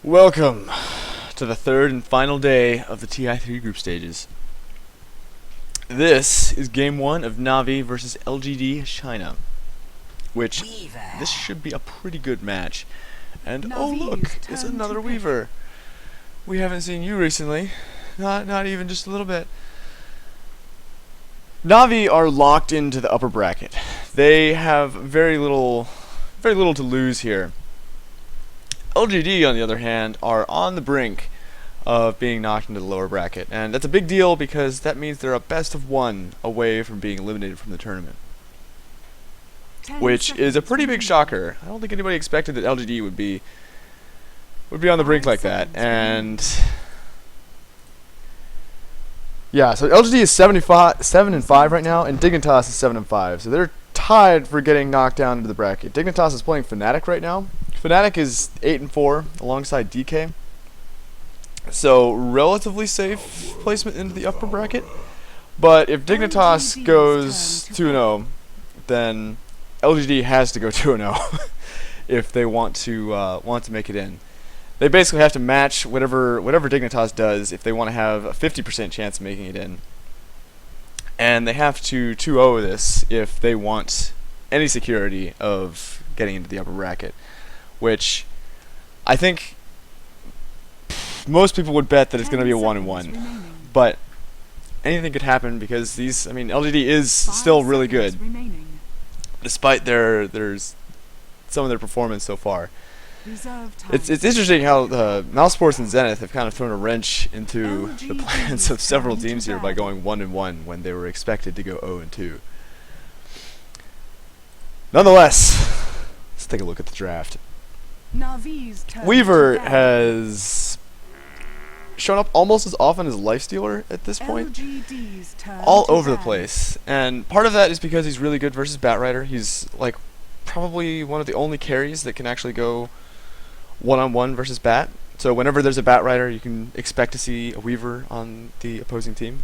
Welcome to the third and final day of the TI3 group stages. This is game 1 of Navi versus LGD China, which this should be a pretty good match. And oh look, it's another Weaver. We haven't seen you recently, not even just a little bit. Navi are locked into the upper bracket. They have very little to lose here. LGD, on the other hand, are on the brink of being knocked into the lower bracket, and that's a big deal because that means they're a best of 1 away from being eliminated from the tournament, which is a pretty big shocker. I don't think anybody expected that LGD would be on the brink like that. And yeah, so LGD is 7-5 right now, and Dignitas is 7-5, so they're tied for getting knocked down into the bracket. Dignitas is playing Funnik right now. Funnik is 8-4 alongside DK, so relatively safe placement into the upper bracket. But if Dignitas goes 2-0, then LGD has to go 2-0 if they want to make it in. They basically have to match whatever Dignitas does if they want to have a 50% chance of making it in, and they have to 2-0 this if they want any security of getting into the upper bracket, which I think most people would bet that it's going to be a 1-1, but anything could happen because LGD is still really good, despite some of their performance so far. It's interesting how Mouse Sports and Zenith have kind of thrown a wrench into the plans of several teams here by going 1-1 when they were expected to go 0-2. Nonetheless, let's take a look at the draft. Weaver has shown up almost as often as Lifestealer at this point, all over the place, and part of that is because he's really good versus Batrider. He's like probably one of the only carries that can actually go one-on-one versus Bat. So whenever there's a Batrider, you can expect to see a Weaver on the opposing team.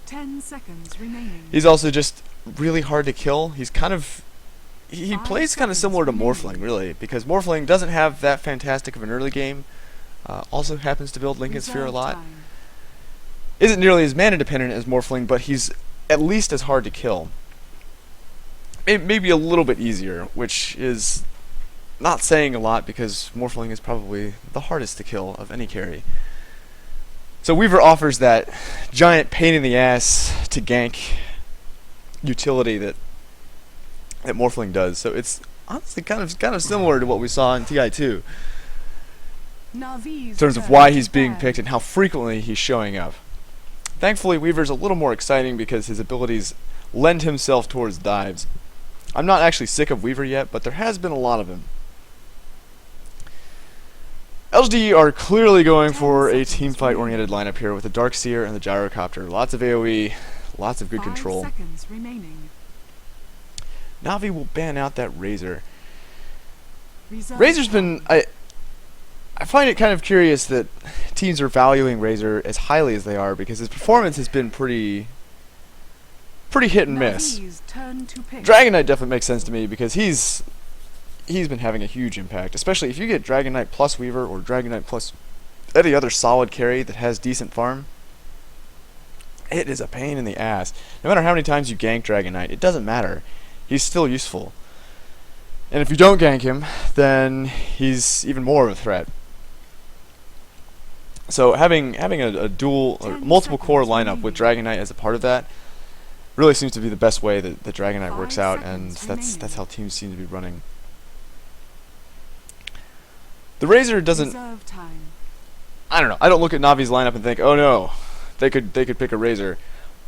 10 seconds remaining. He's also just really hard to kill. He plays kind of similar to Morphling, really, because Morphling doesn't have that fantastic of an early game. Also happens to build Lincoln Sphere a lot. Isn't nearly as mana dependent as Morphling, but he's at least as hard to kill. Maybe a little bit easier, which is not saying a lot because Morphling is probably the hardest to kill of any carry. So Weaver offers that giant pain in the ass to gank utility that Morphling does. So it's honestly kind of similar to what we saw in TI2 in terms of why he's being picked and how frequently he's showing up. Thankfully, Weaver's a little more exciting because his abilities lend himself towards dives. I'm not actually sick of Weaver yet, but there has been a lot of him. LGD are clearly going for a teamfight oriented lineup here with the Darkseer and the Gyrocopter. Lots of AoE, lots of good control. 5 seconds remaining. Navi will ban out that Razor. Razor's been... I find it kind of curious that teams are valuing Razor as highly as they are because his performance has been pretty hit and miss. Dragon Knight definitely makes sense to me because he's been having a huge impact, especially if you get Dragon Knight plus Weaver or Dragon Knight plus any other solid carry that has decent farm. It is a pain in the ass. No matter how many times you gank Dragon Knight, it doesn't matter. He's still useful. And if you don't gank him, then he's even more of a threat. So having a dual or multiple core lineup with Dragon Knight as a part of that really seems to be the best way that the Dragon Knight works out, and that's how teams seem to be running. The Razor doesn't... I don't know. I don't look at Navi's lineup and think, oh no, they could pick a Razor,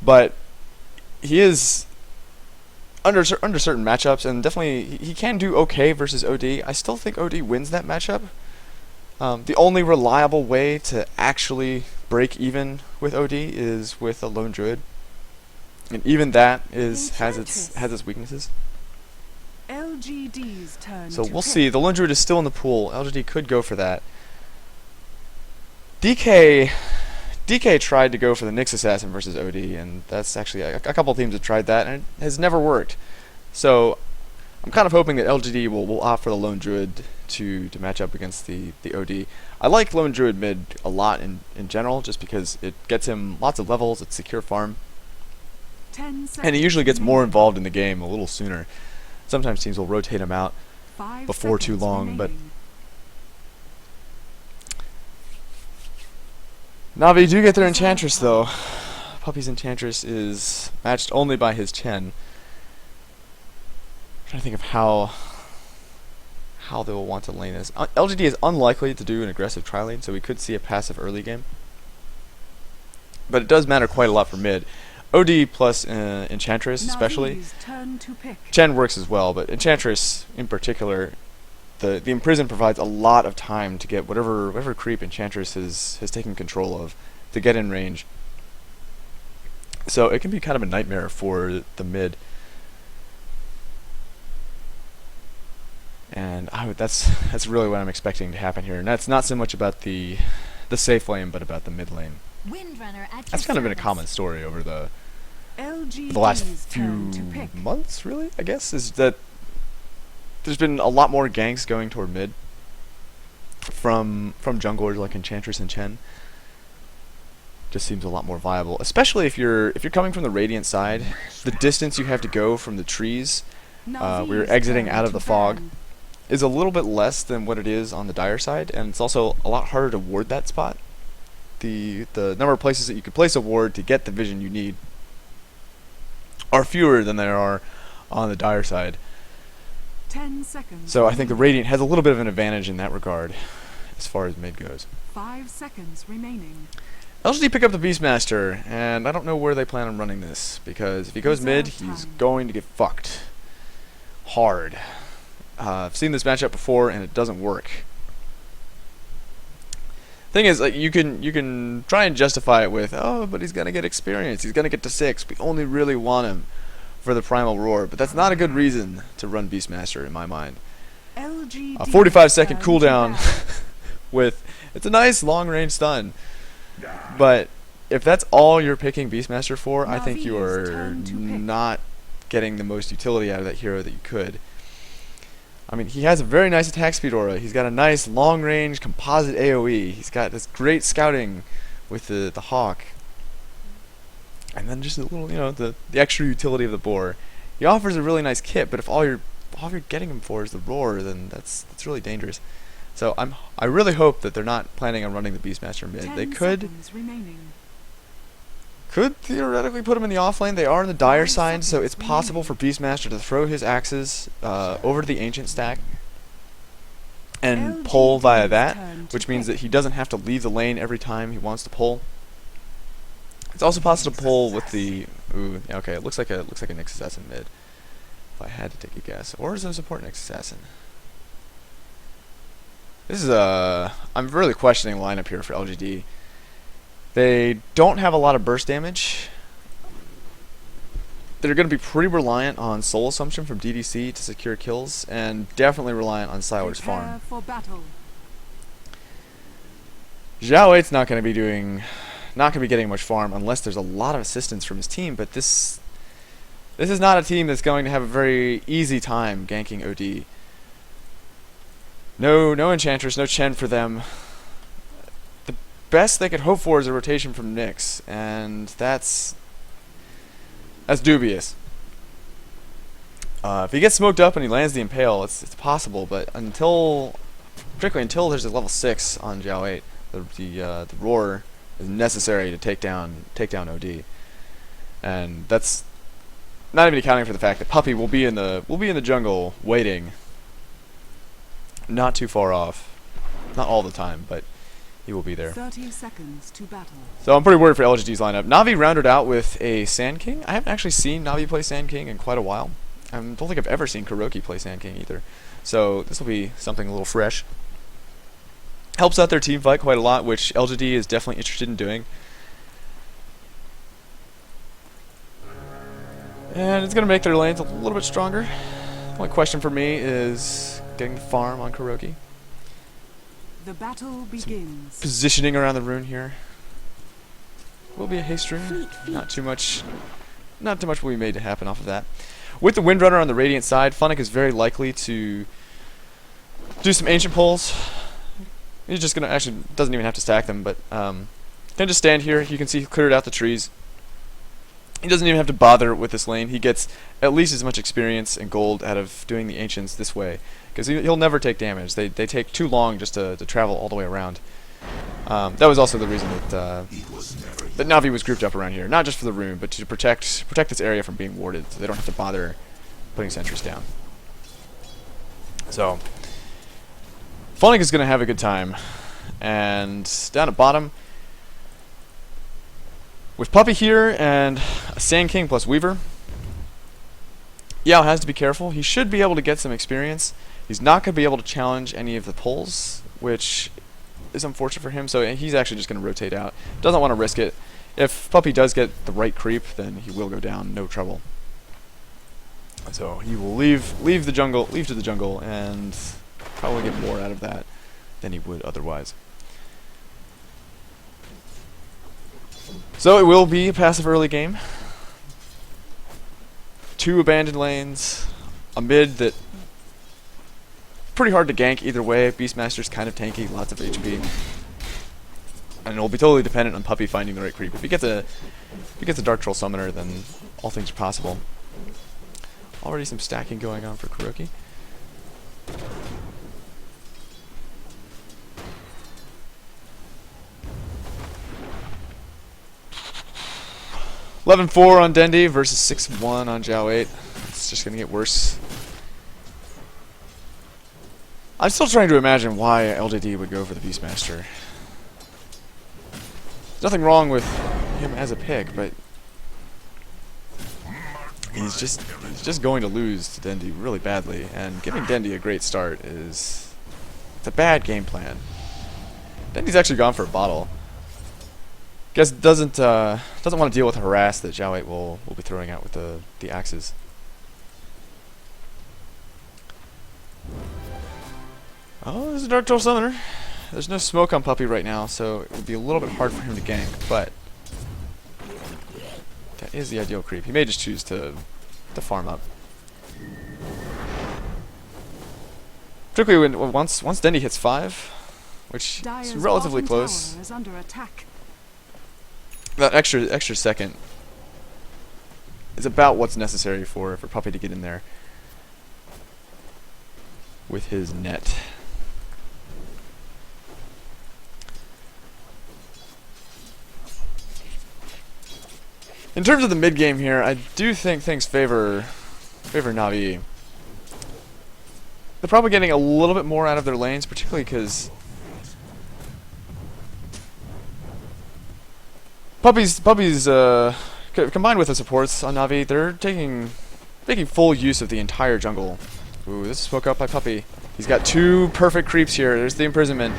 but he is under certain matchups, and definitely he can do okay versus OD. I still think OD wins that matchup. The only reliable way to actually break even with OD is with a Lone Druid, and even that has its weaknesses. LGD's turn. So we'll see. The Lone Druid is still in the pool. LGD could go for that. DK tried to go for the Nyx Assassin versus OD, and that's actually a couple teams have tried that, and it has never worked. So I'm kind of hoping that LGD will opt for the Lone Druid to match up against the OD. I like Lone Druid mid a lot in general, just because it gets him lots of levels, it's secure farm, 10 seconds and he usually gets more remaining. involved in the game a little sooner. Sometimes teams will rotate him out 5 before too seconds long, but remaining. Navi do get their Enchantress though. Puppey's Enchantress is matched only by his Chen. I'm trying to think of how they will want to lane this. LGD is unlikely to do an aggressive tri-lane, so we could see a passive early game. But it does matter quite a lot for mid. OD plus Enchantress especially. Navi's turn to pick. Chen works as well, but Enchantress in particular, the Imprison provides a lot of time to get whatever creep Enchantress has taken control of to get in range. So it can be kind of a nightmare for the mid. And that's really what I'm expecting to happen here. And that's not so much about the safe lane, but about the mid lane. Windrunner at That's your kind of been a service. common story over the LGD's last few turn to pick. months, really, I guess, is that there's been a lot more ganks going toward mid from junglers like Enchantress and Chen. Just seems a lot more viable, especially if you're coming from the Radiant side. The distance you have to go from the trees where you're Navi's exiting turn out of to the fog ban. is a little bit less than what it is on the Dire side, and it's also a lot harder to ward that spot. The number of places that you can place a ward to get the vision you need are fewer than there are on the Dire side. 10 seconds. So I think the remaining. Radiant has a little bit of an advantage in that regard as far as mid goes. 5 seconds remaining. LGD pick up the Beastmaster, and I don't know where they plan on running this, because if he goes mid, he's going to get fucked hard. I've seen this matchup before, and it doesn't work. Thing is, like, you can try and justify it with, oh, but he's gonna get experience, he's gonna get to 6. We only really want him for the Primal Roar, but that's not a good reason to run Beastmaster in my mind. LGD A 45-second turn to cooldown ban. with it's a nice long-range stun, but if that's all you're picking Beastmaster for, I think you Navi's are turn to pick. not getting the most utility out of that hero that you could. I mean, he has a very nice attack speed aura. He's got a nice long-range composite AoE. He's got this great scouting with the hawk, and then just a little, the extra utility of the boar. He offers a really nice kit, but if all you're getting him for is the roar, then that's really dangerous. So I really hope that they're not planning on running the Beastmaster mid. 10 They could seconds remaining. theoretically put him in the off lane. They are in the Dire 5 side, so it's seconds possible for Beastmaster to throw his axes over to the Ancient stack and pull via LGD's that, turn to which means pick. that he doesn't have to leave the lane every time he wants to pull. It's also possible to pull with the okay, it looks like a Nyx Assassin mid. If I had to take a guess, or is it a support Nyx Assassin? This is I'm really questioning the lineup here for LGD. They don't have a lot of burst damage. They're going to be pretty reliant on Soul Assumption from DDC to secure kills, and definitely reliant on Siler's Prepare farm. for battle. Zhao 8's not going to be getting much farm unless there's a lot of assistance from his team, but this is not a team that's going to have a very easy time ganking OD. No Enchantress, no Chen for them. The best they could hope for is a rotation from Nyx, and that's dubious. If he gets smoked up and he lands the Impale, it's possible, but particularly until there's a level 6 on Zhao 8, the Roar is necessary to take down OD, and that's not even accounting for the fact that Puppey will be in the jungle waiting. Not too far off. Not all the time, but he will be there. 30 seconds to battle. So I'm pretty worried for LGD's lineup. Navi rounded out with a Sand King. I haven't actually seen Navi play Sand King in quite a while. I don't think I've ever seen kuroky play Sand King either. So this will be something a little fresh. Helps out their team fight quite a lot, which LGD is definitely interested in doing. And it's going to make their lanes a little bit stronger. The only question for me is getting the farm on kuroky. The battle begins. Positioning around the rune here. Will be a haste rune. Not too much will be made to happen off of that. With the Windrunner on the Radiant side, Funnik is very likely to do some Ancient Pulls. He's just gonna actually doesn't even have to stack them, but can just stand here. You can see he cleared out the trees. He doesn't even have to bother with this lane. He gets at least as much experience and gold out of doing the Ancients this way, because he'll never take damage. They take too long just to travel all the way around. That was also the reason that that Navi was grouped up around here, not just for the rune, but to protect this area from being warded, so they don't have to bother putting sentries down. So Funnik is going to have a good time, and down at bottom, with Puppey here and a Sand King plus Weaver, Yao has to be careful. He should be able to get some experience. He's not going to be able to challenge any of the pulls, which is unfortunate for him, so he's actually just going to rotate out. Doesn't want to risk it. If Puppey does get the right creep, then he will go down, no trouble. So he will leave to the jungle, and probably get more out of that than he would otherwise. So it will be a passive early game. 2 abandoned lanes, a mid that pretty hard to gank either way. Beastmaster's kind of tanky, lots of HP. And it'll be totally dependent on Puppey finding the right creep. If he gets a Dark Troll Summoner, then all things are possible. Already some stacking going on for Kuroky. $11-4 on Dendi versus 6-1 on Zhao 8. It's just gonna get worse. I'm still trying to imagine why LGD would go for the Beastmaster. There's nothing wrong with him as a pick, but he's just going to lose to Dendi really badly, and giving Dendi a great start it's a bad game plan. Dendi's actually gone for a bottle. Guess doesn't want to deal with the harass that Zhao 8 will be throwing out with the axes. Oh, there's a Dark Troll Summoner. There's no smoke on Puppey right now, so it would be a little bit hard for him to gank, but that is the ideal creep. He may just choose to farm up. Particularly once Dendi hits 5, which is relatively close. Is under attack. That extra second is about what's necessary for Puppey to get in there with his net. In terms of the mid game here, I do think things favor Navi. They're probably getting a little bit more out of their lanes, particularly because Puppey's combined with the supports on Navi, they're making full use of the entire jungle. Ooh, this is spoke up by Puppey. He's got 2 perfect creeps here. There's the imprisonment.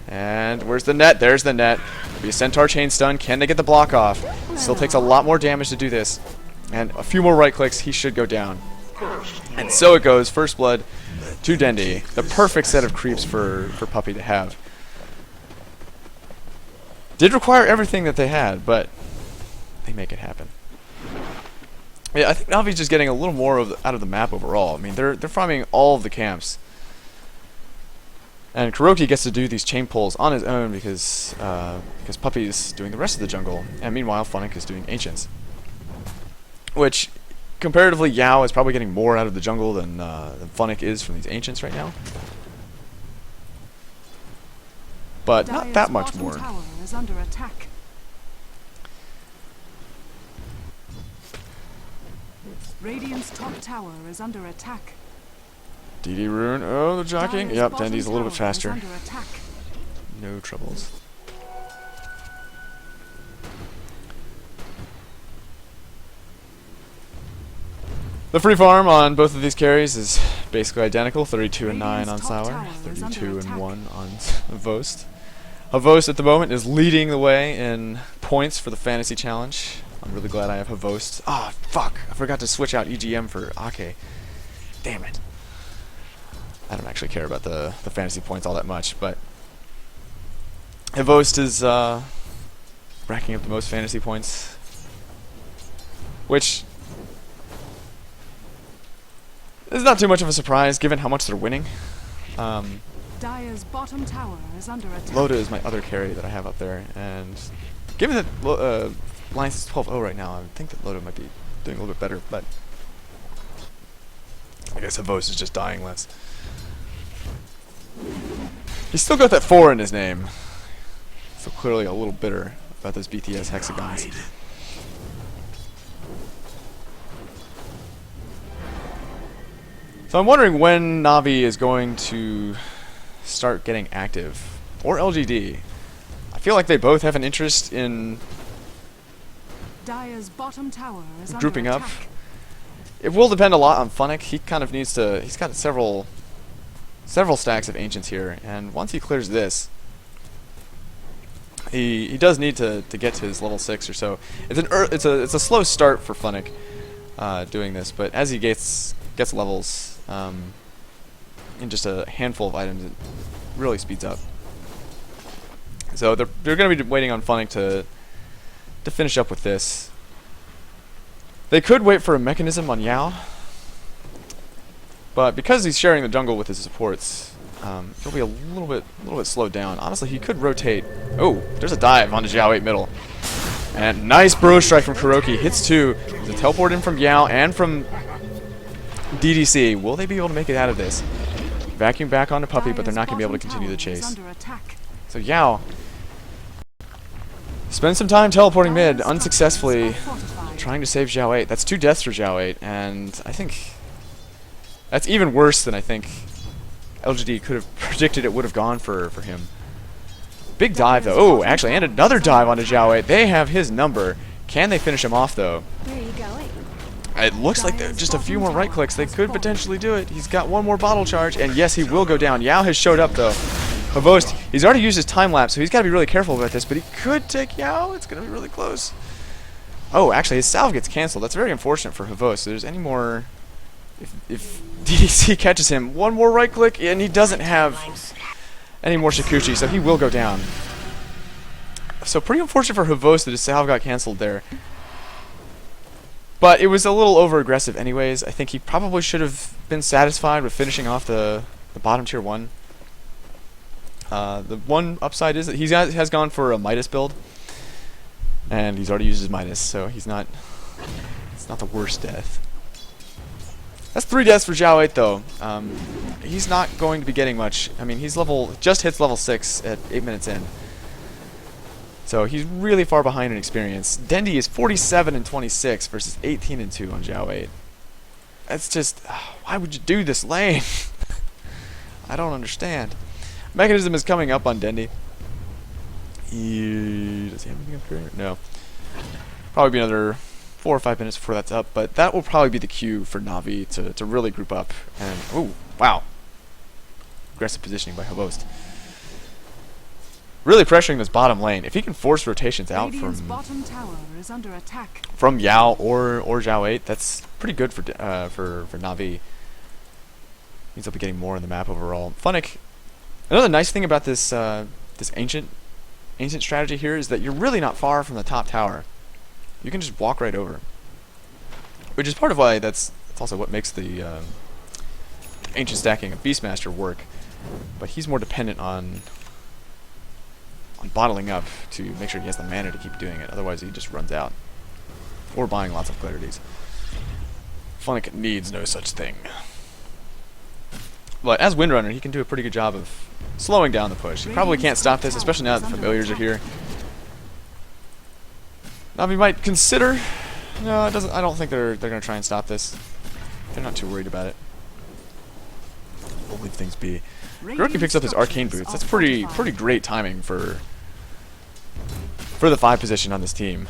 And where's the net? There's the net. Be a Centaur chain stun. Can they get the block off? Still takes a lot more damage to do this. And a few more right clicks, he should go down. And so it goes. First blood to Dendi. The perfect set of creeps for Puppey to have. Did require everything that they had, but they make it happen. Yeah, I think Navi's just getting a little more out of the map overall. I mean, they're farming all of the camps. And Kuroky gets to do these chain pulls on his own because Puppey's doing the rest of the jungle, and meanwhile Funnik is doing Ancients. Which, comparatively, Yao is probably getting more out of the jungle than Funnik is from these Ancients right now. But not that much more. Tower is under attack. Radiant's top tower is under attack. DD rune. Oh, they're jockeying. Dire's Yep, bottom Dendi's a little bit tower is faster. under attack. No troubles. The free farm on both of these carries is basically identical. 32 and 9 on Radiant's top Sour, tower is under 32 and attack. 1 on hvost. Hvost at the moment is leading the way in points for the fantasy challenge. I'm really glad I have hvost. Ah, fuck! I forgot to switch out EGM for Ake. Damn it. I don't actually care about the fantasy points all that much, but hvost is racking up the most fantasy points, which This is not too much of a surprise given how much they're winning. Dire's bottom tower is under attack. Loda is my other carry that I have up there, and given that Alliance is 12-0 right now, I think that Loda might be doing a little bit better, but I guess hvost is just dying less. He's still got that 4 in his name, so clearly a little bitter about those BTS hexagons. So I'm wondering when Navi is going to start getting active, or LGD. I feel like they both have an interest in Dire's bottom tower is grouping under up. attack. It will depend a lot on Funnik. He kind of needs to. He's got several stacks of ancients here, and once he clears this, he does need to get to his level 6 or so. It's a slow start for Funnik doing this, but as he gets levels in just a handful of items, it really speeds up. So they're going to be waiting on Funnik to finish up with this. They could wait for a mechanism on Yao, but because he's sharing the jungle with his supports, he'll be a little bit slowed down. Honestly, he could rotate. Oh, there's a dive onto Zhao 8 middle, and nice bro strike from kuroky. Hits 2. There's a teleport in from Yao and from DDC. Will they be able to make it out of this? Vacuum back onto Puppey, but they're not going to be able to continue the chase. So Yao spends some time teleporting mid, unsuccessfully trying to save Zhao 8. That's 2 deaths for Zhao 8, and I think that's even worse than I think LGD could have predicted it would have gone for him. Big dive, though. Oh, actually, and another dive onto Zhao 8. They have his number. Can they finish him off, though? Where are you going? It looks like just a few more right clicks. They could potentially do it. He's got one more bottle charge, and yes, he will go down. Yao has showed up, though. hvost, he's already used his time lapse, so he's got to be really careful about this, but he could take Yao. It's going to be really close. Oh, actually, his salve gets canceled. That's very unfortunate for hvost. So there's any more... If DDC catches him, one more right click, and he doesn't have any more Shikuchi, so he will go down. So pretty unfortunate for hvost that his salve got canceled there. But it was a little over-aggressive anyways. I think he probably should have been satisfied with finishing off the bottom tier 1. The one upside is that he has gone for a Midas build. And he's already used his Midas, so it's not the worst death. That's 3 deaths for Zhao 8 though. He's not going to be getting much. I mean, he's just hits level 6 at 8 minutes in. So he's really far behind in experience. Dendi is 47 and 26 versus 18 and 2 on Zhao 8. That's just, why would you do this lane? I don't understand. Mechanism is coming up on Dendi. Does he have anything up here? No. Probably be another 4 or 5 minutes before that's up, but that will probably be the cue for Navi to really group up. And oh, wow, aggressive positioning by hvost. Really pressuring this bottom lane. If he can force rotations out bottom tower is under attack. from Yao or Zhao 8, that's pretty good for Navi. Means they'll be getting more in the map overall. Funnik. Another nice thing about this this ancient strategy here is that you're really not far from the top tower. You can just walk right over, which is part of why that's also what makes the ancient stacking of Beastmaster work. But he's more dependent on bottling up to make sure he has the mana to keep doing it. Otherwise, he just runs out. Or buying lots of clarities. Funnik needs no such thing. But as Windrunner, he can do a pretty good job of slowing down the push. He probably can't stop this, especially now that the familiars are here. Navi might consider. No, it doesn't. I don't think they're going to try and stop this. They're not too worried about it. We'll leave things be. kuroky picks up his arcane boots. That's pretty great timing for the 5 position on this team.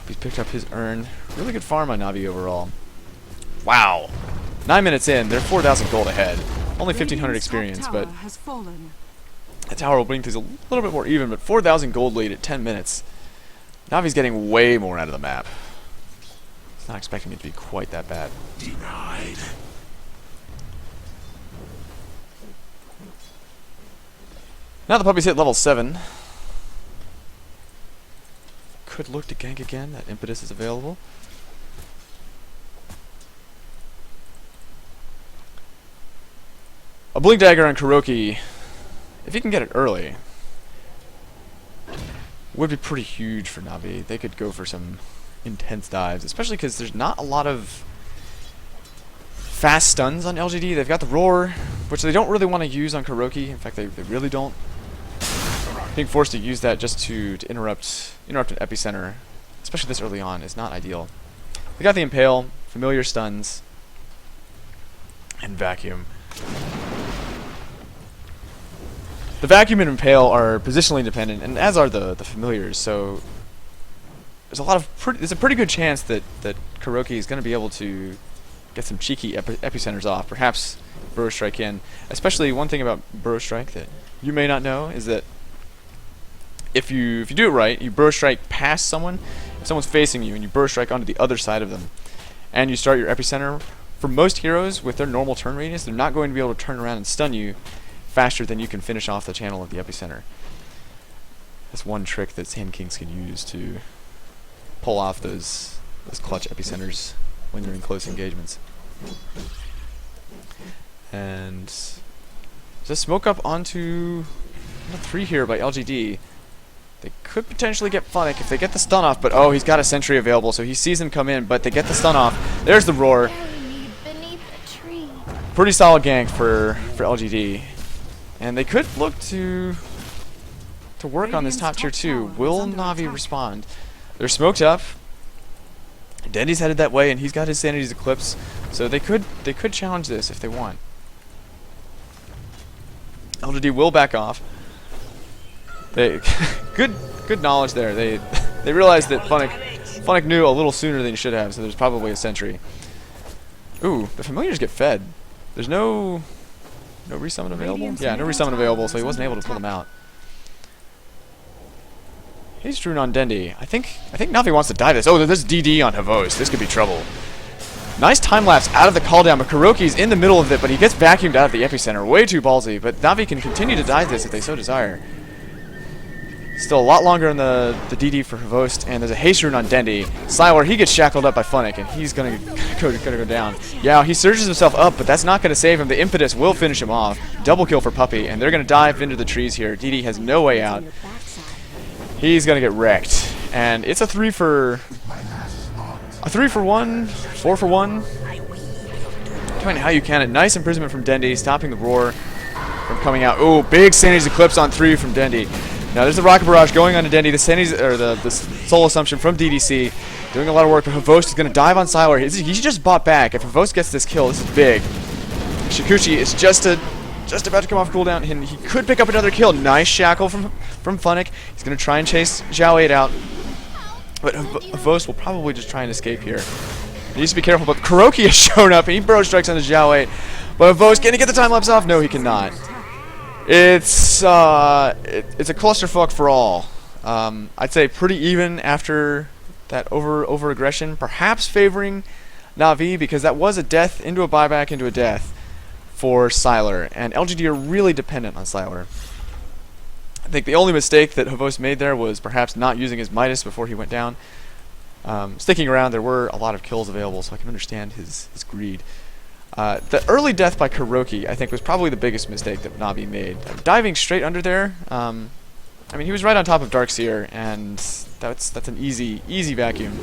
He's picked up his urn. Really good farm on Navi overall. Wow. 9 minutes in, they're 4,000 gold ahead. Only 1,500 experience, but the tower will bring things a little bit more even, but 4,000 gold lead at 10 minutes. Navi's getting way more out of the map. He's not expecting it to be quite that bad. Denied. Now the puppy's hit level 7. Could look to gank again. That impetus is available. A blink dagger on Kuroky, if he can get it early, would be pretty huge for Navi. They could go for some intense dives, especially because there's not a lot of fast stuns on LGD. They've got the roar, which they don't really want to use on Kuroky. In fact, they really don't. Being forced to use that just to interrupt an epicenter, especially this early on, is not ideal. They got the Impale, familiar stuns, and Vacuum. The Vacuum and Impale are positionally dependent, and as are the familiars, so there's a pretty good chance that Kuroky is going to be able to get some cheeky epicenters off, perhaps Burrow Strike in. Especially one thing about Burrow Strike that you may not know is that if you do it right, you Burrow Strike past someone. If someone's facing you and you Burrow Strike onto the other side of them, and you start your epicenter, for most heroes with their normal turn radius, they're not going to be able to turn around and stun you faster than you can finish off the channel of the epicenter. That's one trick that Sand Kings can use to pull off those clutch epicenters when they're in close engagements. And just smoke up onto 3 here by LGD. They could potentially get funnik if they get the stun off, but oh, he's got a sentry available, so he sees him come in, but they get the stun off. There's the roar. Pretty solid gank for LGD. And they could look to work on this top tier 2. Will Navi respond? They're smoked up. Dendi's headed that way, and he's got his Sanity's Eclipse, so they could challenge this if they want. LGD will back off. They good knowledge there. They realized that funnik knew a little sooner than he should have, so there's probably a sentry. Ooh, the familiars get fed. There's no resummon available? Yeah, no resummon available, so he wasn't able to pull them out. He's strewn on Dendi. I think Navi wants to die this. Oh, there's DD on hvost. This could be trouble. Nice time lapse out of the call down, but Kuroky's in the middle of it, but he gets vacuumed out of the epicenter. Way too ballsy, but Navi can continue to die this if they so desire. Still a lot longer in the DD for hvost, and there's a haste rune on Dendi. Sylar, he gets shackled up by funnik, and he's gonna go down. Yeah, he surges himself up, but that's not gonna save him. The impetus will finish him off. Double kill for Puppey, and they're gonna dive into the trees here. DD has no way out. He's gonna get wrecked, and it's a 3 for 1, 4 for 1. Depending on how you count it. Nice imprisonment from Dendi, stopping the roar from coming out. Oh, big Sanity's Eclipse on 3 from Dendi. Now there's the Rocket Barrage going on to Dendi. The Sanity's, or the Soul Assumption from DDC, doing a lot of work. But hvost is gonna dive on Sylar. He just bought back. If hvost gets this kill, this is big. Shikuchi is just about to come off cooldown, and he could pick up another kill. Nice shackle from funnik. He's gonna try and chase Zhao 8 out, but hvost will probably just try and escape here. He needs to be careful, but Kuroky has shown up, and he Burrow Strikes on the Zhao 8. But hvost, can he get the time lapse off? No, he cannot. It's a clusterfuck for all. I'd say pretty even after that over aggression, perhaps favoring Navi, because that was a death into a buyback into a death for Sylar, and LGD are really dependent on Sylar. I think the only mistake that hvost made there was perhaps not using his Midas before he went down. Sticking around, there were a lot of kills available, so I can understand his greed. The early death by Kuroky, I think, was probably the biggest mistake that Navi made. Diving straight under there, I mean, he was right on top of Darkseer, and that's an easy vacuum.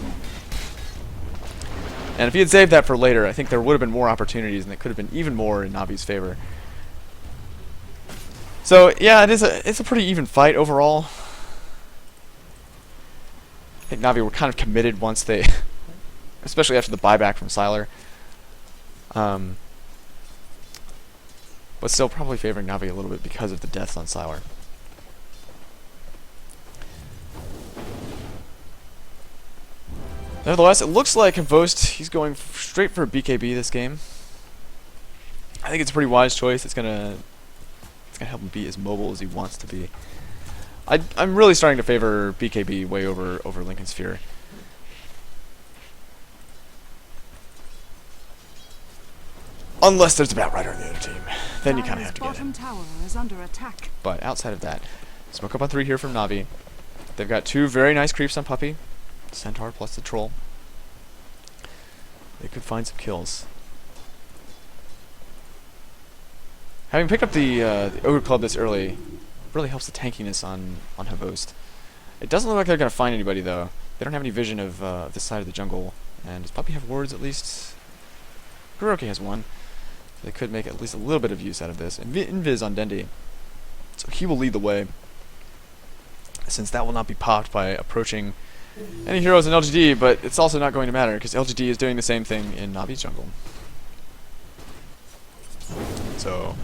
And if he had saved that for later, I think there would have been more opportunities, and it could have been even more in Navi's favor. So yeah, it's a pretty even fight overall. I think Navi were kind of committed once they, especially after the buyback from Sylar. But still probably favoring Navi a little bit because of the deaths on Sylar. Nevertheless, it looks like hvost, he's going straight for a BKB this game. I think it's a pretty wise choice. It's gonna help him be as mobile as he wants to be. I'm really starting to favor BKB way over Lincoln Sphere. Unless there's a Batrider on the other team. Then you kind of have to get it. Tower is under attack. But outside of that, smoke up on 3 here from Navi. They've got 2 very nice creeps on Puppey. Centaur plus the Troll. They could find some kills. Having picked up the Ogre Club this early really helps the tankiness on hvost. It doesn't look like they're going to find anybody, though. They don't have any vision of this side of the jungle. And does Puppey have wards, at least? Kuroky has one. They could make at least a little bit of use out of this. Invis on Dendi. So he will lead the way, since that will not be popped by approaching any heroes in LGD, but it's also not going to matter, because LGD is doing the same thing in Navi's jungle. So,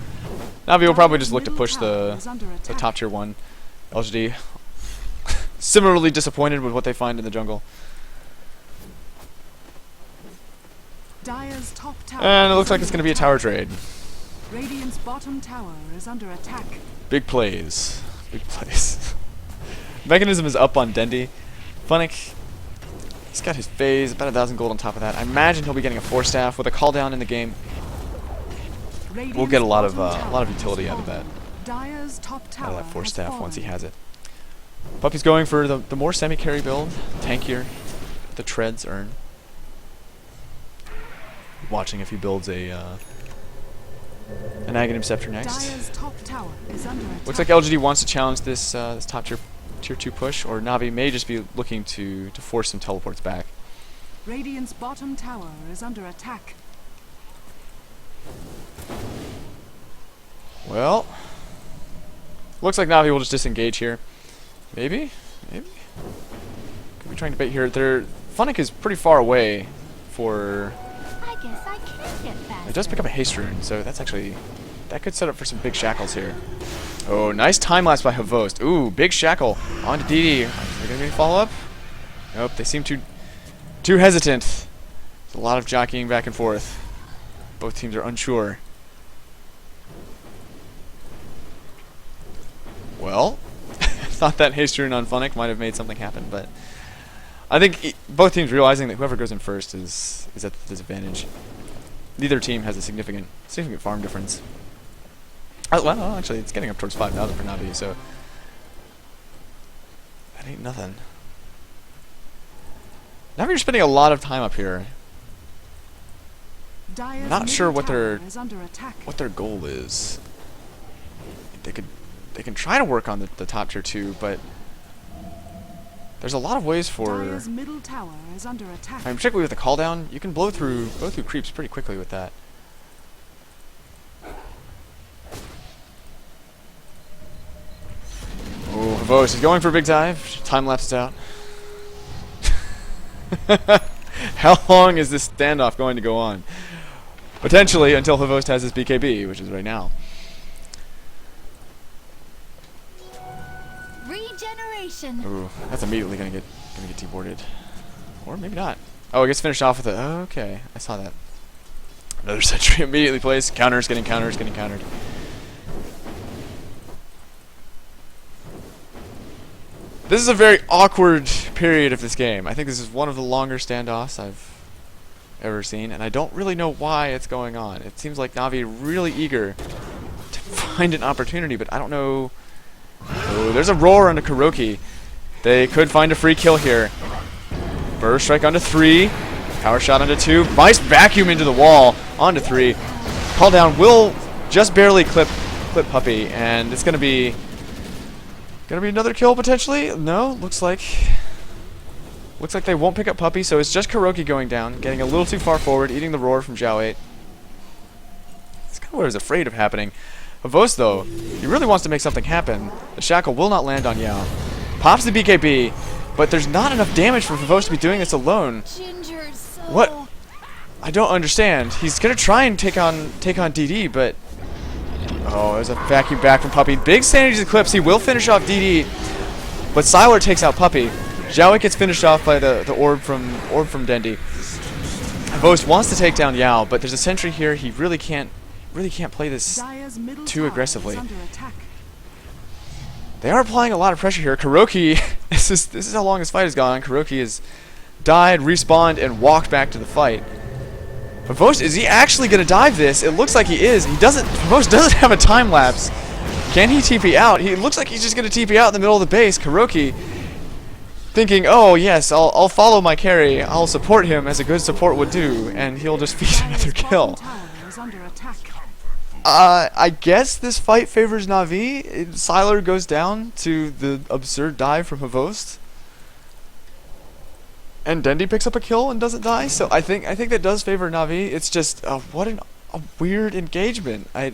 Navi will probably just look to push the top tier 1. LGD, similarly disappointed with what they find in the jungle. Dire's top tower And it looks like it's going to be a tower trade. Radiant's bottom tower is under attack. Big plays. Big plays. Mechanism is up on Dendi. Funnik, he's got his phase, about 1,000 gold on top of that. I imagine he'll be getting a 4-staff with a call down in the game. We'll get a lot of utility out of that. Dire's top tower Out of that 4-staff once he has it. Puppey's going for the more semi-carry build, tankier. The treads earn. Watching if he builds an Aghanim Scepter next. Dire's top tower is under attack. Looks like LGD wants to challenge this this top tier 2 push, or Navi may just be looking to force some teleports back. Radiant's bottom tower is under attack. Well, looks like Navi will just disengage here. Maybe? Maybe? Could be trying to bait here. Funnik is pretty far away for... I guess I can get faster. It does pick up a haste rune, so that's actually... That could set up for some big shackles here. Oh, nice time lapse by hvost. Ooh, big shackle onto DD. Are they going to follow up? Nope, they seem too hesitant. There's a lot of jockeying back and forth. Both teams are unsure. Well, I thought that haste rune on Funnik might have made something happen, but I think both teams realizing that whoever goes in first is at the disadvantage. Neither team has a significant farm difference. Well, actually, it's getting up towards 5,000 for Navi, so that ain't nothing. Navi are spending a lot of time up here. Dire's Not sure what middle tower is under attack. their goal is. They can try to work on the top tier 2, but there's a lot of ways for. Dire's middle tower is under attack. I mean, particularly with the call down, you can blow through creeps pretty quickly with that. Oh, hvost is going for a big dive. Time lapses out. How long is this standoff going to go on? Potentially until hvost has his BKB, which is right now. Regeneration. Ooh, that's immediately gonna get deboarded, or maybe not. Oh, it gets finished off with a. Oh, okay, I saw that. Another sentry immediately placed. Counters, getting counters, getting countered. This is a very awkward period of this game. I think this is one of the longer standoffs I've ever seen, and I don't really know why it's going on. It seems like Navi are really eager to find an opportunity, but I don't know. Oh, there's a roar onto kuroky. They could find a free kill here. Burst strike onto 3. Power shot onto 2. Nice vacuum into the wall onto 3. Call down will just barely clip Puppey, and it's gonna be another kill potentially. No, looks like they won't pick up Puppey, so it's just kuroky going down, getting a little too far forward, eating the roar from Zhao 8. It's kind of what I was afraid of happening. hvost, though, he really wants to make something happen. The shackle will not land on Yao. Pops the BKB, but there's not enough damage for hvost to be doing this alone. Ginger's so... What? I don't understand. He's gonna try and take on DD, but oh, there's a vacuum back from Puppey. Big sanity eclipse. He will finish off DD, but Sylar takes out Puppey. Zhao gets finished off by the orb from Dendi. hvost wants to take down Yao, but there's a sentry here. He really can't play this too aggressively. They are applying a lot of pressure here. kuroky, this is how long this fight has gone on. kuroky has died, respawned, and walked back to the fight. hvost, is he actually going to dive this? It looks like he is. hvost doesn't have a time lapse. Can he TP out? He looks like he's just going to TP out in the middle of the base. kuroky thinking, oh yes, I'll follow my carry. I'll support him as a good support would do, and he'll just feed another kill. I guess this fight favors Navi. Sylar goes down to the absurd dive from hvost. And Dendi picks up a kill and doesn't die. So I think that does favor Navi. It's just what a weird engagement. I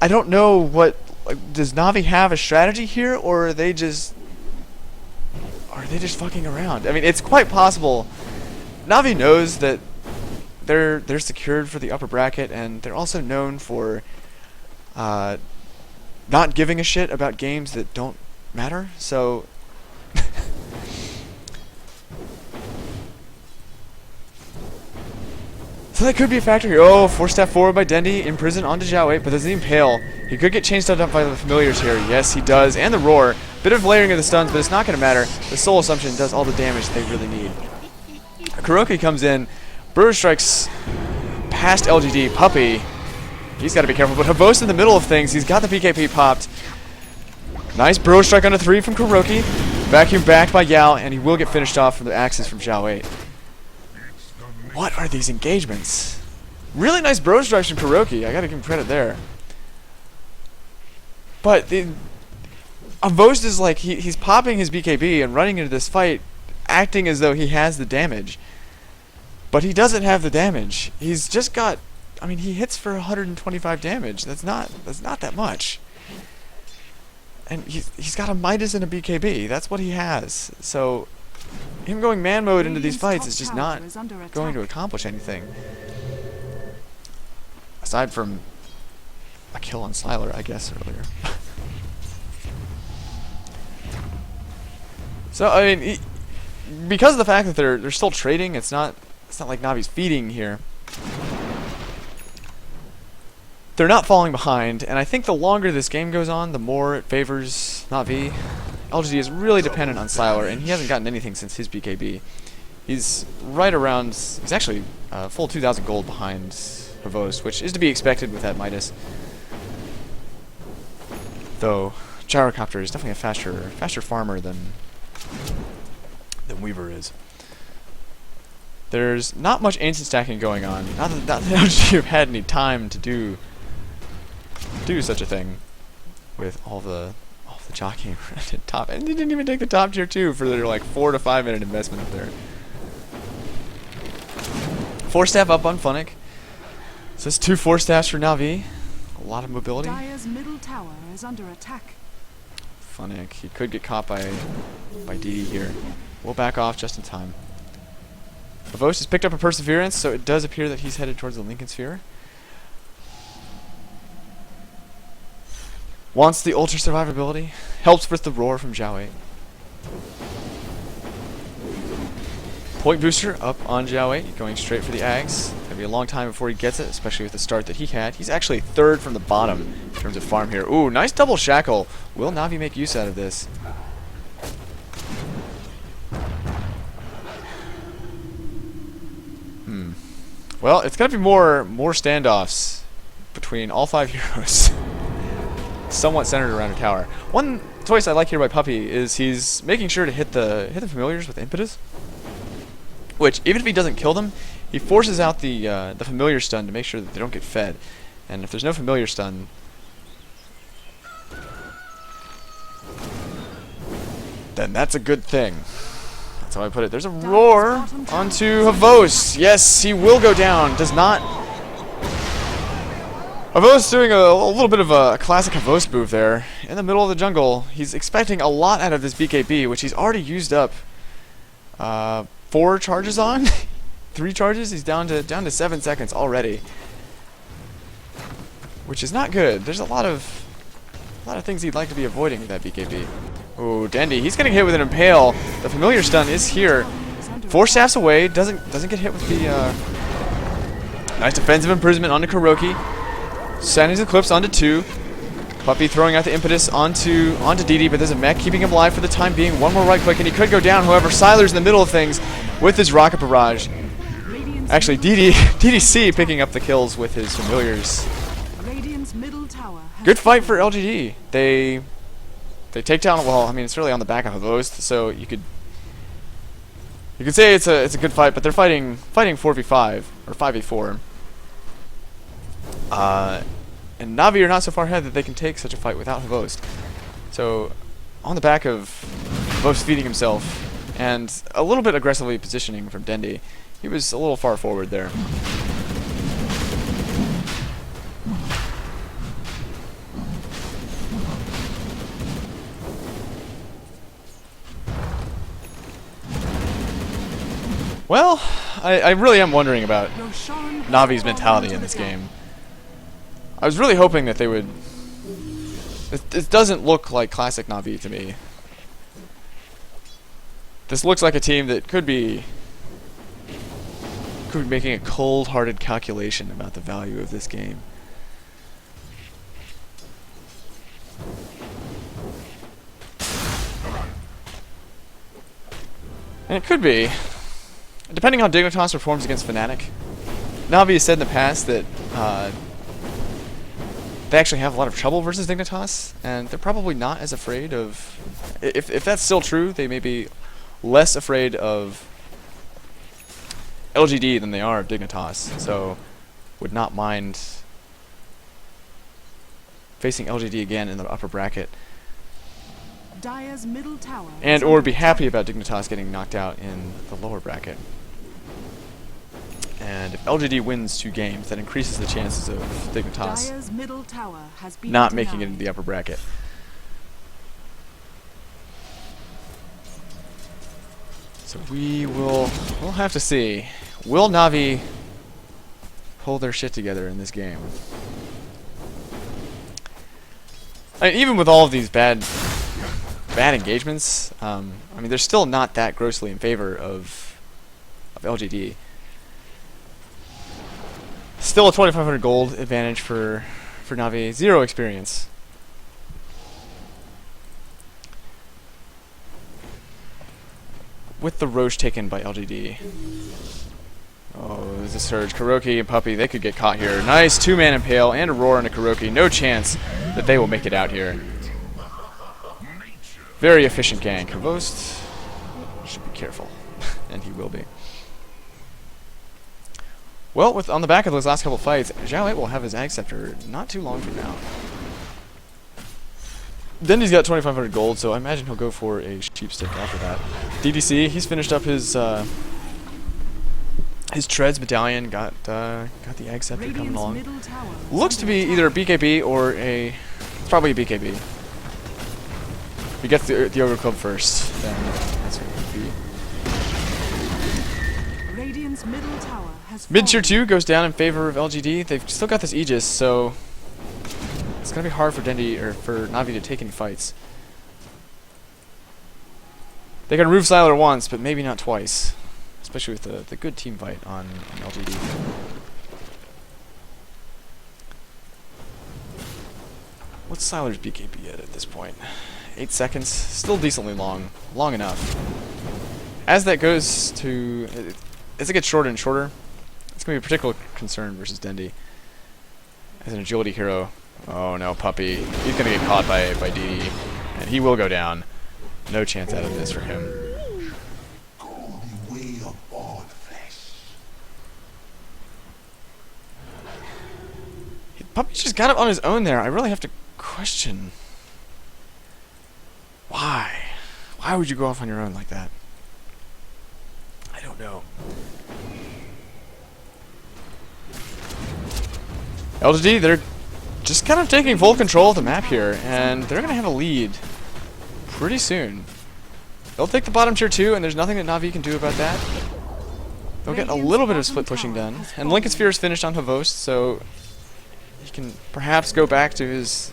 don't know what, like, does Navi have a strategy here, or are they just fucking around? I mean, it's quite possible Navi knows that they're secured for the upper bracket, and they're also known for not giving a shit about games that don't matter. So so that could be a factor here. Oh, 4-step forward by Dendi, imprisoned onto Xiao 8, but doesn't impale. He could get chain stunned up by the familiars here. Yes, he does, and the roar. Bit of layering of the stuns, but it's not going to matter. The soul assumption does all the damage they really need. Kuroky comes in. Burrow strikes past LGD. Puppey, he's got to be careful, but hvost in the middle of things. He's got the PKP popped. Nice Burrow strike onto 3 from Kuroky. Vacuum backed by Yao, and he will get finished off from the axes from Xiao 8. What are these engagements? Really nice Burrow strikes from Kuroky. I got to give him credit there. But hvost is like, he's popping his BKB and running into this fight, acting as though he has the damage. But he doesn't have the damage. He's just got, I mean, he hits for 125 damage. That's not that much. And he's got a Midas and a BKB. That's what he has. So him going man mode into these fights is just not going to accomplish anything. Aside from a kill on Sylar, I guess, earlier. So I mean, because of the fact that they're still trading, it's not like Navi's feeding here. They're not falling behind, and I think the longer this game goes on, the more it favors Navi. LGD is really dependent on Sylar, and he hasn't gotten anything since his BKB. He's right around, he's actually full 2,000 gold behind hvost, which is to be expected with that Midas. Though Gyrocopter is definitely a faster farmer than Weaver is. There's not much ancient stacking going on. Not that LGD have had any time to do such a thing with all the jockeying at top. And they didn't even take the top tier 2 for their like 4 to 5 minute investment up there. 4-staff up on Funnik. So it's 2 4-staffs for Navi. A lot of mobility. Dire's middle tower is under attack. Funnik, he could get caught by DD here. We'll back off just in time. hvost has picked up a Perseverance, so it does appear that he's headed towards the Lincoln Sphere. Wants the ultra survivability. Helps with the roar from Xiao 8. Point booster up on Xiao 8, going straight for the Ags. Gonna be a long time before he gets it, especially with the start that he had. He's actually 3rd from the bottom in terms of farm here. Ooh, nice double shackle. Will Navi make use out of this? Well, it's gonna be more standoffs between all 5 heroes. Somewhat centered around a tower. One choice I like here by Puppey is he's making sure to hit the familiars with impetus, which even if he doesn't kill them, he forces out the familiar stun to make sure that they don't get fed. And if there's no familiar stun, then that's a good thing. That's how I put it. There's a roar onto hvost. Yes, he will go down. Does not. hvost doing a little bit of a classic hvost move there. In the middle of the jungle, he's expecting a lot out of this BKB, which he's already used up 4 charges on. 3 charges, he's down to 7 seconds already. Which is not good. There's a lot of things he'd like to be avoiding with that BKB. Ooh, Dendi, he's getting hit with an impale. The familiar stun is here. 4 staffs away, doesn't get hit with the nice defensive imprisonment onto Kuroky. Sending the clips onto 2. Puppey throwing out the impetus onto DD, but there's a mech keeping him alive for the time being. One more right click and he could go down. However, Sylar's in the middle of things with his rocket barrage. Actually, DDC picking up the kills with his familiars. Good fight for LGD. They take down, well, I mean, it's really on the back of hvost, so you could say it's a good fight, but they're fighting 4v5 or 5v4. And Navi are not so far ahead that they can take such a fight without hvost. So, on the back of hvost feeding himself and a little bit aggressively positioning from Dendi, he was a little far forward there. Well, I really am wondering about Navi's mentality in this game. I was really hoping that they would... It doesn't look like classic Navi to me. This looks like a team that could be making a cold-hearted calculation about the value of this game. And it could be. Depending on how Dignitas performs against Fnatic. Navi has said in the past that they actually have a lot of trouble versus Dignitas, and they're probably not as afraid of... If that's still true, they may be less afraid of LGD than they are of Dignitas, so would not mind facing LGD again in the upper bracket. Dire's middle tower And or be happy about Dignitas getting knocked out in the lower bracket. And if LGD wins 2 games, that increases the chances of Dignitas Dire's middle tower has been not making it denied. into the upper bracket. So we'll have to see. Will Navi pull their shit together in this game? I mean, even with all of these bad engagements, I mean, they're still not that grossly in favor of LGD. Still a 2,500 gold advantage for Navi. 0 experience. With the Roche taken by LGD. Oh, there's a surge. Kuroky and Puppey, they could get caught here. Nice 2-man impale and a roar into Kuroky. No chance that they will make it out here. Very efficient gank. hvost should be careful, and he will be. Well, on the back of those last couple fights, Zhao will have his Ag Scepter not too long from now. Dendi's got 2,500 gold, so I imagine he'll go for a sheep stick after that. DDC, he's finished up his Treads medallion, got the Ag Scepter coming along. Looks to be either a BKB or a... It's probably a BKB. If he gets the Ogre Club first, then that's what it would be. Radiant's middle tower has Mid tier fallen. 2 goes down in favor of LGD. They've still got this Aegis, so it's gonna be hard for Dendi or for Navi to take any fights. They can remove Siler once, but maybe not twice, especially with the good team fight on LGD. What's Siler's BKB at this point? 8 seconds, still decently long enough. As that goes to, as it gets shorter and shorter, it's going to be a particular concern versus Dendi. As an agility hero, oh no, Puppey, he's going to get caught by DD, and he will go down. No chance out of this for him. Puppey just got up on his own there. I really have to question, why? Why would you go off on your own like that? I don't know. LGD, they're just kind of taking full control of the map here, and they're going to have a lead pretty soon. They'll take the bottom tier 2, and there's nothing that Navi can do about that. They'll get a little bit of split pushing done, and Lincoln Sphere is finished on hvost, so he can perhaps go back to his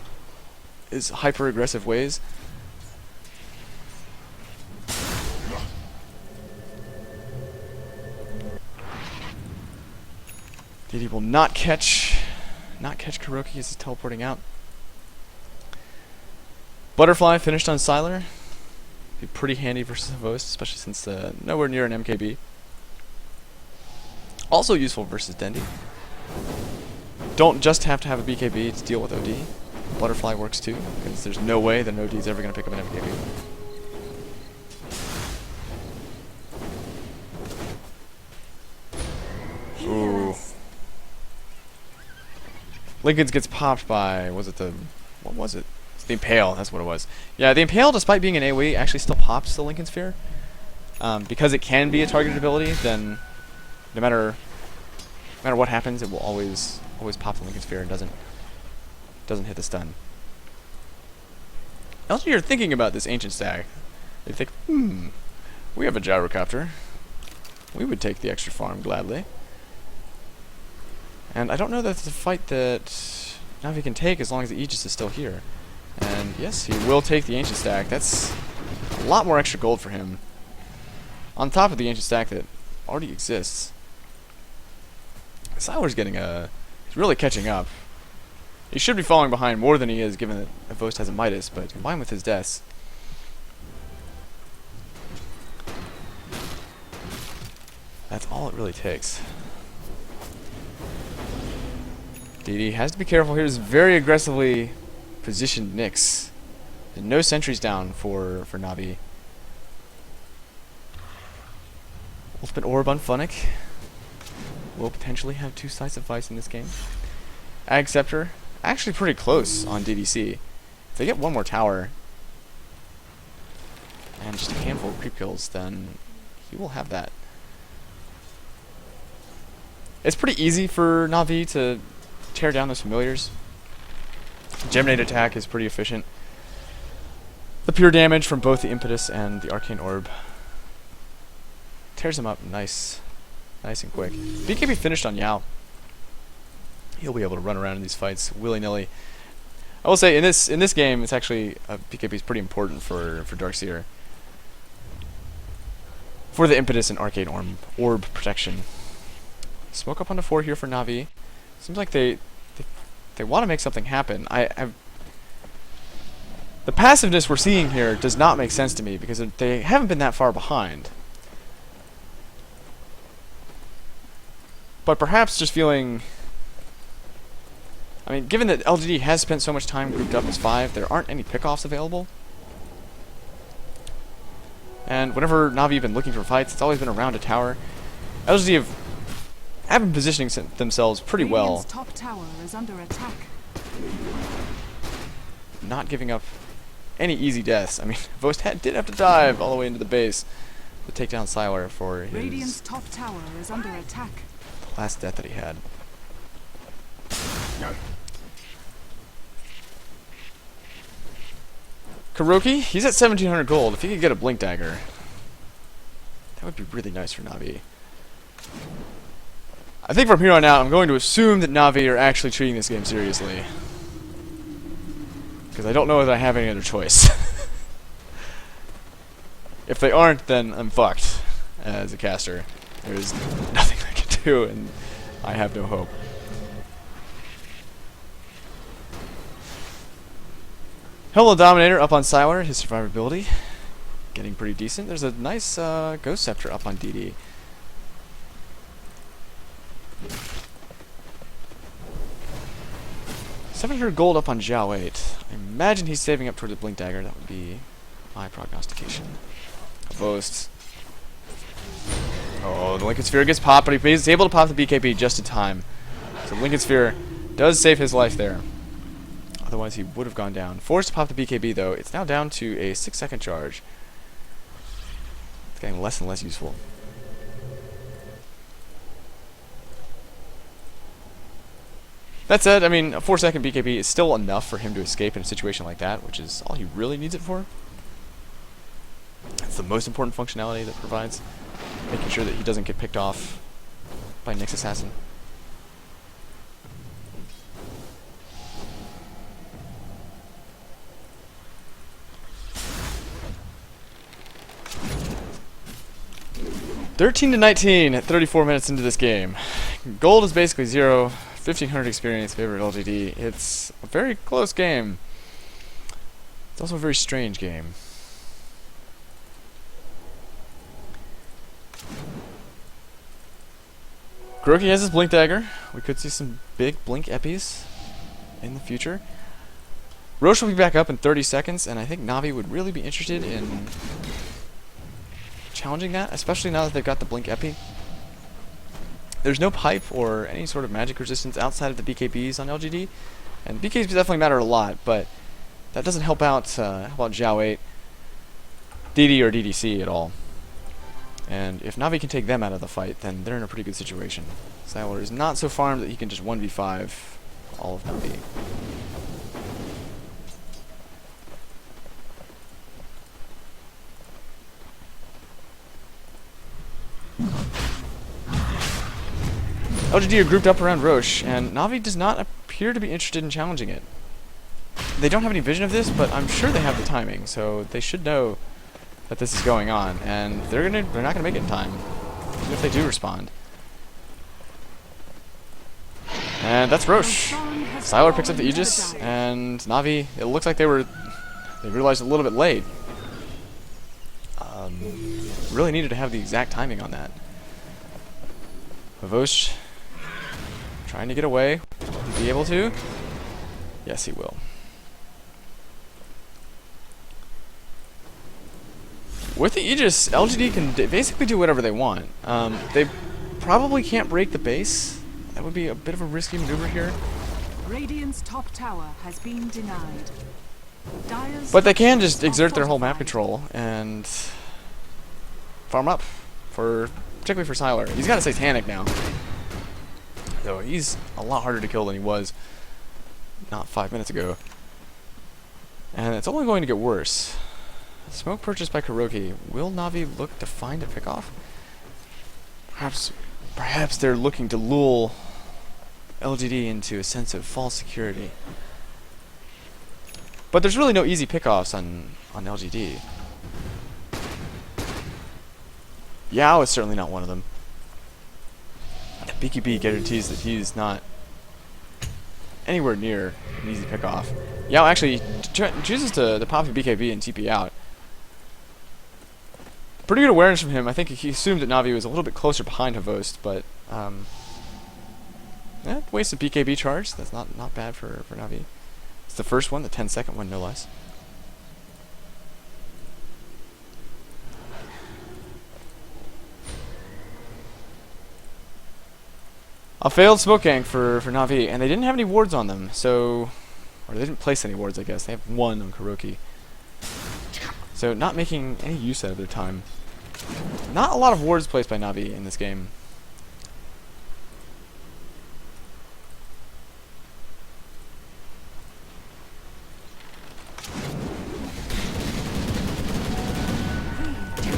hyper-aggressive ways. DD will not catch Kuroky as he's teleporting out. Butterfly finished on Siler. Be pretty handy versus hvost, especially since nowhere near an MKB. Also useful versus Dendi. Don't just have to have a BKB to deal with OD. Butterfly works too, because there's no way that an OD is ever going to pick up an MKB. Ooh. Lincoln's gets popped by, what was it? It's the Impale, that's what it was. Yeah, the Impale, despite being an AoE, actually still pops the Lincoln Sphere. Because it can be a targeted ability, then no matter what happens, it will always pop the Lincoln Sphere and doesn't hit the stun. Also, you're thinking about this ancient stag. They think, we have a gyrocopter. We would take the extra farm gladly. And I don't know that it's a fight that Navi can take as long as the Aegis is still here. And yes, he will take the ancient stack. That's a lot more extra gold for him. On top of the ancient stack that already exists. Siler's he's really catching up. He should be falling behind more than he is, given that hvost has a Midas, but combined with his deaths. That's all it really takes. DD has to be careful here. He's very aggressively positioned Nyx. And no sentries down for Navi. Ultimate Orb on Funnik. Will potentially have 2 Slice of Vice in this game. Ag Scepter, actually pretty close on DDC. If they get one more tower and just a handful of creep kills, then he will have that. It's pretty easy for Navi to tear down those familiars. Geminate attack is pretty efficient. The pure damage from both the Impetus and the Arcane Orb tears him up nice and quick. BKB finished on Yao. He'll be able to run around in these fights willy-nilly. I will say in this game, it's actually BKB is pretty important for Darkseer. For the Impetus and Arcane Orb protection. Smoke up onto 4 here for Navi. Seems like they want to make something happen. The passiveness we're seeing here does not make sense to me because they haven't been that far behind. But perhaps just feeling... I mean, given that LGD has spent so much time grouped up as 5, there aren't any pickoffs available. And whenever Navi have been looking for fights, it's always been around a tower. LGD have been positioning themselves pretty well. Radiant's top tower is under attack. Not giving up any easy deaths. I mean, hvost did have to dive all the way into the base to take down Siler for Radiant's his top tower is under attack. last death that he had. Kuroky, he's at 1700 gold. If he could get a Blink Dagger, that would be really nice for Navi. I think from here on out, I'm going to assume that Navi are actually treating this game seriously. Because I don't know that I have any other choice. If they aren't, then I'm fucked as a caster. There's nothing I can do, and I have no hope. Hello Dominator up on Siler, his survivability getting pretty decent. There's a nice Ghost Scepter up on DD. $700 gold up on Zhao 8. I imagine he's saving up toward the Blink Dagger. That would be my prognostication. hvost. Oh, the Lincoln Sphere gets popped, but he's able to pop the BKB just in time. So the Lincoln Sphere does save his life there. Otherwise, he would have gone down. Forced to pop the BKB, though. It's now down to a 6-second charge. It's getting less and less useful. That said, I mean, a 4-second BKB is still enough for him to escape in a situation like that, which is all he really needs it for. It's the most important functionality that it provides. Making sure that he doesn't get picked off by Nyx Assassin. (13-19) at 34 minutes into this game. Gold is basically 0. 1500 experience favor LGD. It's a very close game. It's also a very strange game. Kuroky has his Blink Dagger. We could see some big Blink Eppies in the future. Roche will be back up in 30 seconds, and I think Navi would really be interested in challenging that, especially now that they've got the Blink Epi. There's no pipe or any sort of magic resistance outside of the BKBs on LGD, and BKBs definitely matter a lot, but that doesn't help out Xiao 8, DD or DDC at all. And if Navi can take them out of the fight, then they're in a pretty good situation. Siler is not so farmed that he can just 1v5 all of Navi. LGD are grouped up around Roche, and Navi does not appear to be interested in challenging it. They don't have any vision of this, but I'm sure they have the timing, so they should know that this is going on, and they're not gonna make it in time, even if they do respond. And that's Roche. Siler picks up the Aegis, and Navi, it looks like they realized a little bit late. Really needed to have the exact timing on that. hvost trying to get away. Will he be able to? Yes, he will. With the Aegis, LGD can basically do whatever they want. They probably can't break the base. That would be a bit of a risky maneuver here. Radiant's top tower has been denied. Dire's But they can just exert their whole map control and farm up, particularly for Siler. He's got a Satanic now, though he's a lot harder to kill than he was not 5 minutes ago. And it's only going to get worse. Smoke purchased by Kuroky. Will Navi look to find a pickoff? Perhaps they're looking to lull LGD into a sense of false security. But there's really no easy pickoffs on LGD. Yao is certainly not one of them. BKB guarantees that he's not anywhere near an easy pickoff. Yao actually chooses to pop the BKB and TP out. Pretty good awareness from him. I think he assumed that Navi was a little bit closer behind hvost, but wasted BKB charge. That's not bad for Navi. It's the first one, the 10-second one, no less. A failed smoke gank for Navi, and they didn't have any wards on them, so... Or they didn't place any wards, I guess. They have one on Kuroky. So not making any use out of their time. Not a lot of wards placed by Navi in this game.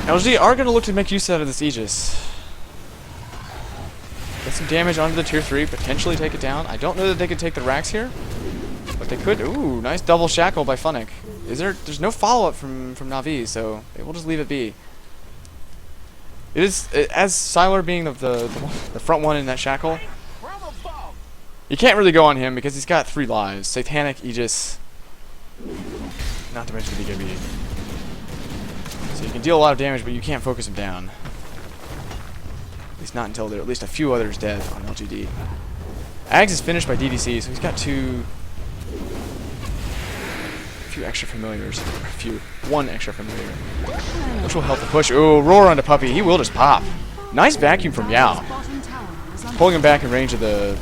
LG are going to look to make use out of this Aegis. Get some damage onto the tier 3, potentially take it down. I don't know that they could take the racks here, but they could. Ooh, nice double shackle by Funnik. There's no follow-up from Navi, so they will just leave it be. It is, as Siler being the front one in that shackle, you can't really go on him because he's got 3 lives. Satanic, Aegis, not to mention the BKB. So you can deal a lot of damage, but you can't focus him down. At least not until there are at least a few others dead on LGD. Ags is finished by DDC, so he's got few extra familiars. One extra familiar. Which will help the push. Ooh, roar onto Puppey. He will just pop. Nice vacuum from Yao. Pulling him back in range of the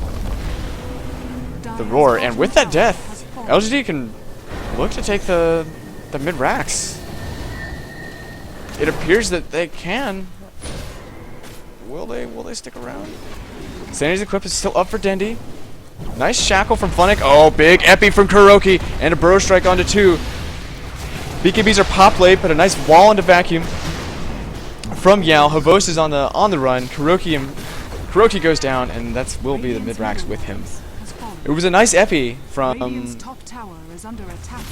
roar. And with that death, LGD can look to take the mid-racks. It appears that they can. Will they stick around? Sanity's equip is still up for Dendi. Nice shackle from Funnik. Oh, big epi from Kuroky. And a burrow strike onto 2. BKBs are pop late, but a nice wall into vacuum from Yao. hvost is on the run. Kuroky goes down, and will be the mid-racks with him. It was a nice epi from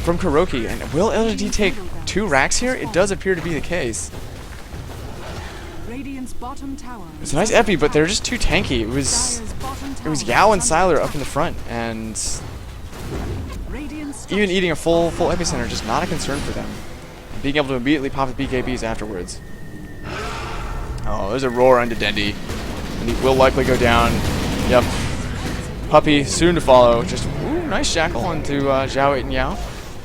Kuroky. And will LGD take 2 racks here? It does appear to be the case. It's a nice epi, but they're just too tanky. It was Yao and Siler up in the front, and even eating a full epicenter just not a concern for them. Being able to immediately pop the BKBs afterwards. Oh, there's a roar onto Dendi, and he will likely go down. Yep. Puppey soon to follow. Just nice shackle onto Xiao 8 and Yao.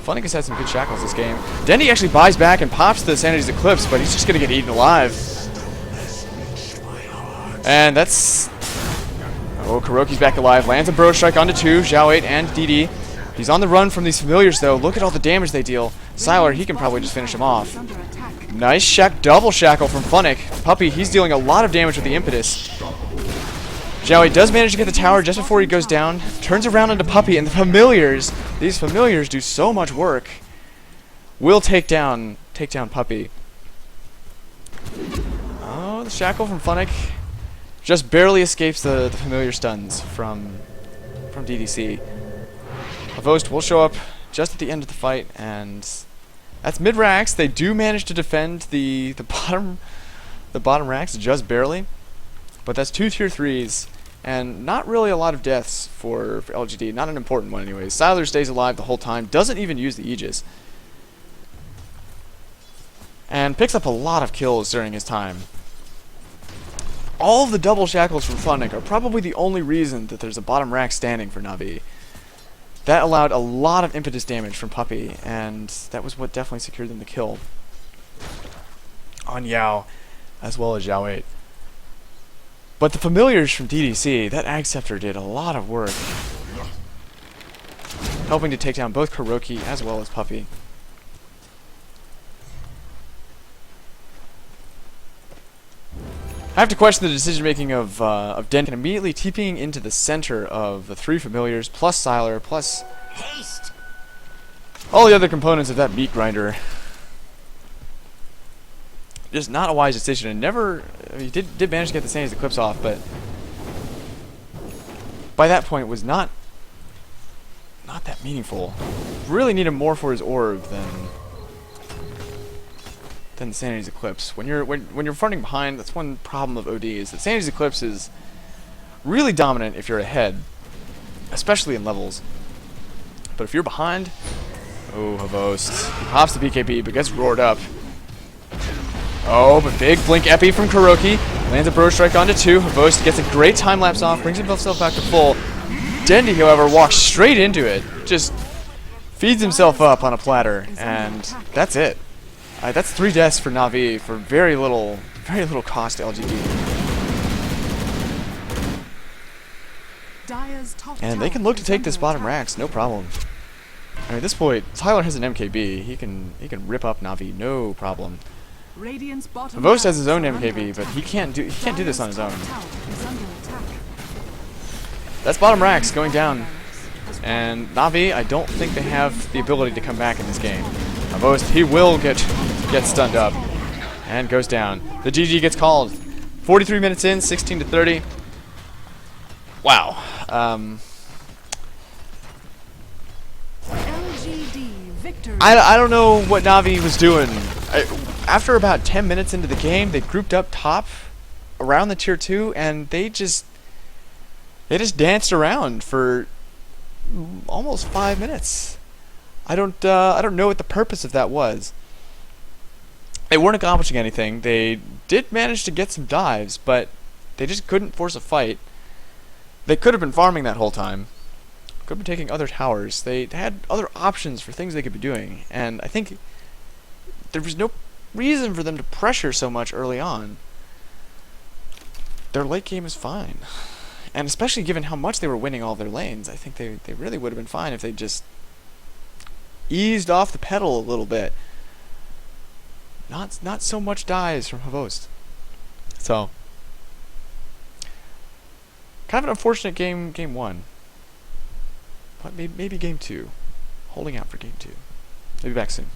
Funnik has had some good shackles this game. Dendi actually buys back and pops the Sanity's Eclipse, but he's just gonna get eaten alive. And that's Oh, kuroky's back alive. Lands a bro strike onto 2. Zhao 8 and dendi. He's on the run from these familiars, though. Look at all the damage they deal. Sylar, he can probably just finish him off. Nice double shackle from Funnik. Puppey, he's dealing a lot of damage with the impetus. Zhao 8 does manage to get the tower just before he goes down. Turns around into Puppey, and the familiars, these familiars do so much work. Will take down Puppey. Oh, the shackle from Funnik just barely escapes the familiar stuns from DDC. hvost will show up just at the end of the fight, and that's mid racks. They do manage to defend the bottom racks just barely, but that's 2 tier 3s and not really a lot of deaths for LGD. Not an important one, anyways. Sylar stays alive the whole time. Doesn't even use the Aegis, and picks up a lot of kills during his time. All of the double shackles from Funnik are probably the only reason that there's a bottom rack standing for Navi. That allowed a lot of impetus damage from Puppey, and that was what definitely secured them the kill on Yao, as well as Zhao 8. But the familiars from DDC, that Ag Scepter did a lot of work, helping to take down both kuroky as well as Puppey. I have to question the decision-making of dendi, and immediately TPing into the center of the 3 familiars, plus Sylar, plus Haste. all the other components of that meat grinder. Just not a wise decision, and never... I mean, he did manage to get the Sandy's Eclipse off, but by that point was not that meaningful. Really needed more for his orb than the Sanity's Eclipse. When you're fronting behind, that's one problem of OD, is that Sanity's Eclipse is really dominant if you're ahead, especially in levels. But if you're behind, oh, hvost. He pops the BKB, but gets roared up. Oh, but big blink epi from kuroky. Lands a bro strike onto 2. hvost gets a great time lapse off, brings himself back to full. Dendi, however, walks straight into it. Just feeds himself up on a platter, and that's it. That's 3 deaths for Navi for very little cost to LGD. And they can look to take this bottom racks, no problem. I mean, at this point, Sylar has an MKB. He can rip up Navi, no problem. hvost has his own MKB, but he can't do this on his own. That's bottom racks going down, and Navi, I don't think they have the ability to come back in this game. hvost, he will get stunned up and goes down. The GG gets called. 43 minutes in, 16-30. Wow. LGD victory. I don't know what Navi was doing. After about 10 minutes into the game, they grouped up top around the tier 2, and they just danced around for almost 5 minutes. I don't know what the purpose of that was. They weren't accomplishing anything. They did manage to get some dives, but they just couldn't force a fight. They could have been farming that whole time. Could have been taking other towers. They had other options for things they could be doing, and I think there was no reason for them to pressure so much early on. Their late game is fine. And especially given how much they were winning all their lanes, I think they really would have been fine if they just eased off the pedal a little bit. Not so much dies from hvost. So kind of an unfortunate game 1. But maybe game 2. Holding out for game 2. They'll be back soon.